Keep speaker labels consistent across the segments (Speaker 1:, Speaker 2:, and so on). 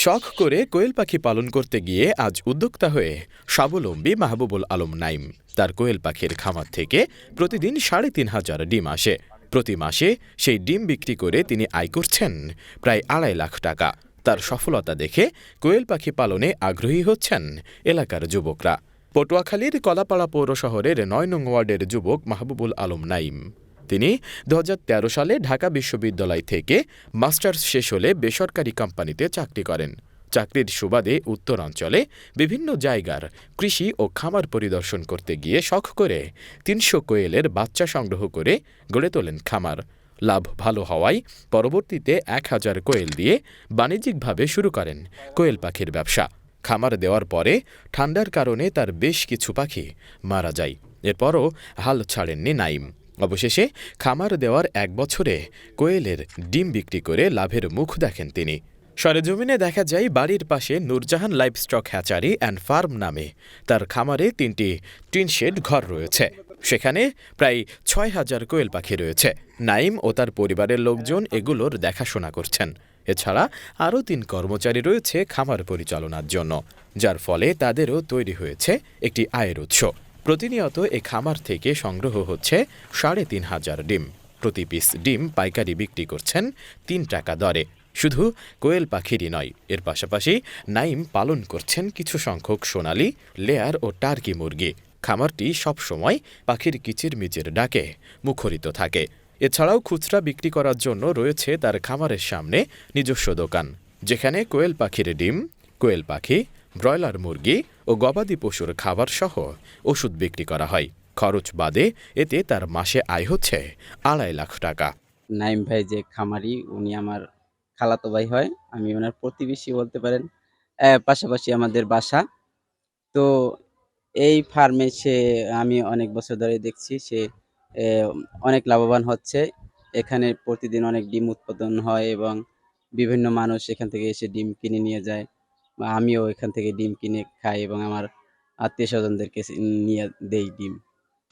Speaker 1: শখ করে কোয়েল পাখি পালন করতে গিয়ে আজ উদ্যোক্তা হয়ে স্বাবলম্বী মাহবুবুল আলম নাইম। তার কোয়েল পাখির খামার থেকে প্রতিদিন ৩৫০০ ডিম আসে। প্রতি মাসে সেই ডিম বিক্রি করে তিনি আয় করছেন প্রায় ২.৫ লাখ টাকা। তার সফলতা দেখে কোয়েল পাখি পালনে আগ্রহী হচ্ছেন এলাকার যুবকরা। পটুয়াখালীর কলাপাড়া পৌর শহরের ৯ নং ওয়ার্ডের যুবক মাহবুবুল আলম নাইম। তিনি ২০১৩ সালে ঢাকা বিশ্ববিদ্যালয় থেকে মাস্টার্স শেষ হলে বেসরকারি কোম্পানিতে চাকরি করেন। চাকরির সুবাদে উত্তরাঞ্চলে বিভিন্ন জায়গার কৃষি ও খামার পরিদর্শন করতে গিয়ে শখ করে ৩০০ কোয়েলের বাচ্চা সংগ্রহ করে গড়ে তোলেন খামার। লাভ ভালো হওয়ায় পরবর্তীতে ১,০০০ কোয়েল দিয়ে বাণিজ্যিকভাবে শুরু করেন কোয়েল পাখির ব্যবসা। খামার দেওয়ার পরে ঠান্ডার কারণে তার বেশ কিছু পাখি মারা যায়। এরপরও হাল ছাড়েননি নাইম। অবশেষে খামার দেওয়ার ১ বছরে কোয়েলের ডিম বিক্রি করে লাভের মুখ দেখেন তিনি। সরেজমিনে দেখা যায় বাড়ির পাশে Nurjahan livestock hatchery and farm নামে তার খামারে ৩টি টিনশেড ঘর রয়েছে। সেখানে প্রায় ৬,০০০ কোয়েল পাখি রয়েছে। নাইম ও তার পরিবারের লোকজন এগুলোর দেখাশোনা করছেন। এছাড়া আরও ৩ কর্মচারী রয়েছে খামার পরিচালনার জন্য, যার ফলে তাদেরও তৈরি হয়েছে একটি আয়ের উৎস। প্রতিনিয়ত এ খামার থেকে সংগ্রহ হচ্ছে ৩৫০০ ডিম। প্রতি পিস ডিম পাইকারি বিক্রি করছেন ৩ টাকা দরে। শুধু কোয়েল পাখিরই নয়, এর পাশাপাশি নাইম পালন করছেন কিছু সংখ্যক সোনালি, লেয়ার ও টার্কি মুরগি। খামারটি সবসময় পাখির কিচিরমিচির ডাকে মুখরিত থাকে। এছাড়াও খুচরা বিক্রি করার জন্য রয়েছে তার খামারের সামনে নিজস্ব দোকান, যেখানে কোয়েল পাখির ডিম, কোয়েল পাখি, ব্রয়লার মুরগি ও গবাদি পশুর খাবার সহ ওষুধ বিক্রি করা হয়। খরচ বাদে এতে তার মাসে আয় হচ্ছে ২.৫ লাখ টাকা।
Speaker 2: নাইম ভাই যে খামারি, উনি আমার খালাতো ভাই হয়। আমি ওনার প্রতিবেশী বলতে পারেন। পাশাপাশি আমাদের বাসা। তো এই ফার্মে আমি অনেক বছর ধরে দেখছি সে অনেক লাভবান হচ্ছে। এখানে প্রতিদিন অনেক ডিম উৎপাদন হয় এবং বিভিন্ন মানুষ এখান থেকে এসে ডিম কিনে নিয়ে যায়। বা আমিও এখান থেকে ডিম কিনে খাই এবং আমার আত্মীয়স্বজনদেরকে নিয়ে দেই ডিম।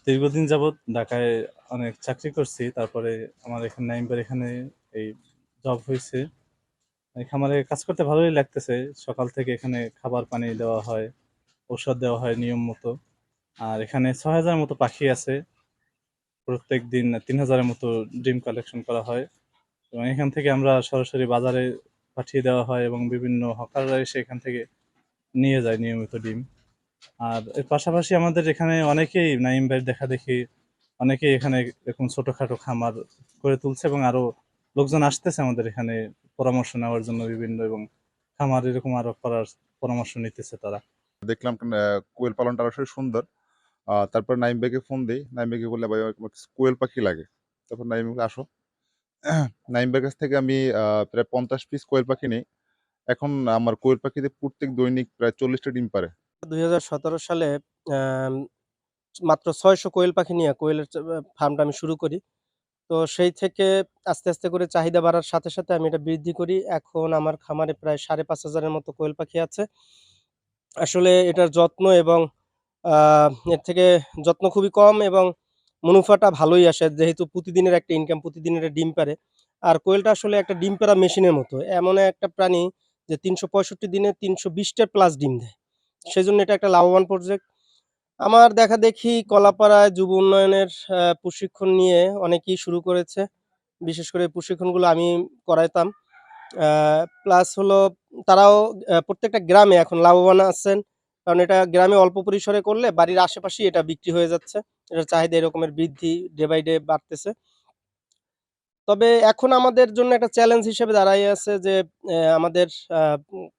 Speaker 3: দীর্ঘদিন যাবৎ ঢাকায় অনেক চাকরি করছি। তারপরে আমার এখানে নাইমবার এখানে এই জব হয়েছে। এই খামারে কাজ করতে ভালোই লাগতেছে। সকাল থেকে এখানে খাবার পানি দেওয়া হয়, ঔষধ দেওয়া হয় নিয়ম মতো। আর এখানে ৬,০০০ মতো পাখি আছে। প্রত্যেক দিন ৩,০০০-এর মতো ডিম কালেকশন করা হয় এবং এখান থেকে আমরা সরাসরি বাজারে পাঠিয়ে দেওয়া হয় এবং বিভিন্ন হকাররা এসে এখান থেকে নিয়ে যায় নিয়মিত ডিম। আর এর পাশাপাশি আমাদের এখানে অনেকেই নাইম ভাইয়ের দেখাদেখি অনেকেই এখানে এরকম ছোটখাটো খামার করে তুলছে এবং আরো লোকজন আসতেছে আমাদের এখানে পরামর্শ নেওয়ার জন্য বিভিন্ন, এবং খামার এরকম আরো করার পরামর্শ নিতেছে তারা।
Speaker 4: দেখলাম কোয়েল পালনটা আসলে সুন্দর। তারপর নাইম ভাইকে ফোন দিই। নাইম ভাইকে বললে, ভাই আমার কিছু কোয়েল পাখি লাগে। তারপর নাইম ভাই আসো। নাইম ভাইয়ের কাছ থেকে আমি প্রায় ৫০ পিস কোয়েল পাখি নিই। এখন আমার কোয়েল পাখিতে প্রত্যেক দৈনিক প্রায় ৪০টা ডিম পারে।
Speaker 5: ২০১৭ সালে আম মাত্র ৬০০ কোয়েল পাখি নিয়ে কোয়েলের ফার্মটা আমি শুরু করি। তো সেই থেকে আস্তে, আস্তে করে চাহিদা বাড়ার সাথে, সাথে আমি এটা বৃদ্ধি করি। এখন আমার খামারে প্রায় ৫,৫০০ এর মতো কোয়েল পাখি আছে। আসলে এটার যত্ন এবং আ এর থেকে যত্ন খুবই কম এবং মুনাফাটা ভালোই আসে, যেহেতু প্রতিদিনের একটা ইনকাম, প্রতিদিনের ডিম পাড়ে। আর কোয়েলটা আসলে একটা ডিম পাড়া মেশিনের মতো। এমন একটা প্রাণী যে ৩৬৫ দিনে ৩২০ টা প্লাস ডিম দেয়। সেজন্য এটা একটা লাভবান প্রজেক্ট। আমার দেখাদেখি কলাপাড়ায় যুব উন্নয়নের প্রশিক্ষণ নিয়ে অনেকেই শুরু করেছে। বিশেষ করে প্রশিক্ষণগুলো আমি করাইতাম। আ প্লাস হলো তারাও প্রত্যেকটা গ্রামে এখন লাভবান আছেন। কারণ এটা গ্রামে অল্প পরিসরে করলে বাড়ির আশেপাশেই এটা বিক্রি হয়ে যাচ্ছে। এটার চাহিদা এরকমের বৃদ্ধি ডে বাই ডে বাড়তেছে। তবে এখন আমাদের জন্য একটা চ্যালেঞ্জ হিসেবে দাঁড়ায় আছে যে আমাদের আ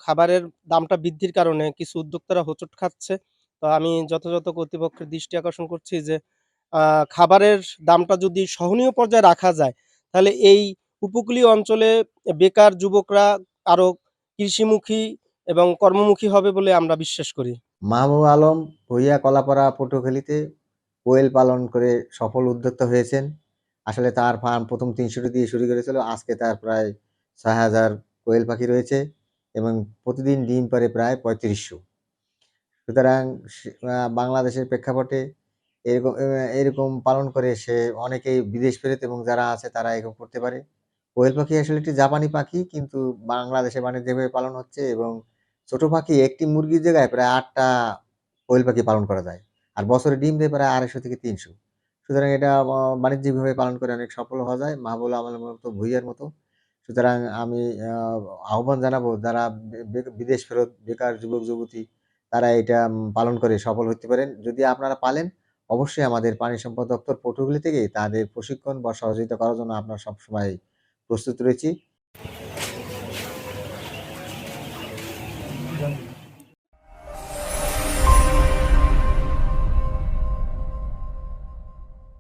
Speaker 5: খাবারের দামটা বৃদ্ধির কারণে কিছু উদ্যোক্তারা হোঁচট খাচ্ছে। তো আমি যথাযথ কর্তৃপক্ষের দৃষ্টি আকর্ষণ করছি যে আ খাবারের দামটা যদি সহনীয় পর্যায়ে রাখা যায়, তাহলে এই উপকূলীয় অঞ্চলে বেকার যুবকরা আরো কৃষিমুখী এবং কর্মমুখী হবে বলে আমরা বিশ্বাস করি।
Speaker 6: মাহবুব আলম ভূঁইয়া কলাপাড়া পটুয়াখালীতে কোয়েল পালন করে সফল উদ্যোক্তা হয়েছেন। আসলে তার ফার্ম প্রথম ৩০০টি দিয়ে শুরু করেছিল। আজকে তার প্রায় ৬,০০০ কোয়েল পাখি রয়েছে এবং প্রতিদিন ডিম পাড়ে প্রায় ৩৫০০। সুতরাং বাংলাদেশের প্রেক্ষাপটে এরকম পালন করে সে অনেকেই বিদেশ ফেরত এবং যারা আছে তারা এরকম করতে পারে। কোয়েল পাখি আসলে একটি জাপানি পাখি, কিন্তু বাংলাদেশে বাণিজ্যিকভাবে পালন হচ্ছে এবং ছোট পাখি একটি মুরগির জায়গায় প্রায় ৮টা কোয়েল পাখি পালন করা যায়। আর বছরে ডিম দেয় প্রায় ২৫০ থেকে ৩০০। সুতরাং এটা বাণিজ্যিকভাবে পালন করে অনেক সফল হওয়া যায় মাহবুবুল আলমের মতো, ভূঁইয়ার মতো। সুতরাং আমি আ আহ্বান জানাবো যারা বিদেশ ফেরত বেকার যুবক-যুবতী তারা এটা পালন করে সফল হতে পারেন। যদি আপনারা পালেন, অবশ্যই আমাদের পানি সম্পদ দপ্তর পটুয়াখালী থেকে তাদের প্রশিক্ষণ বা সহযোগিতা করার জন্য আমরা সবসময় প্রস্তুত রয়েছি।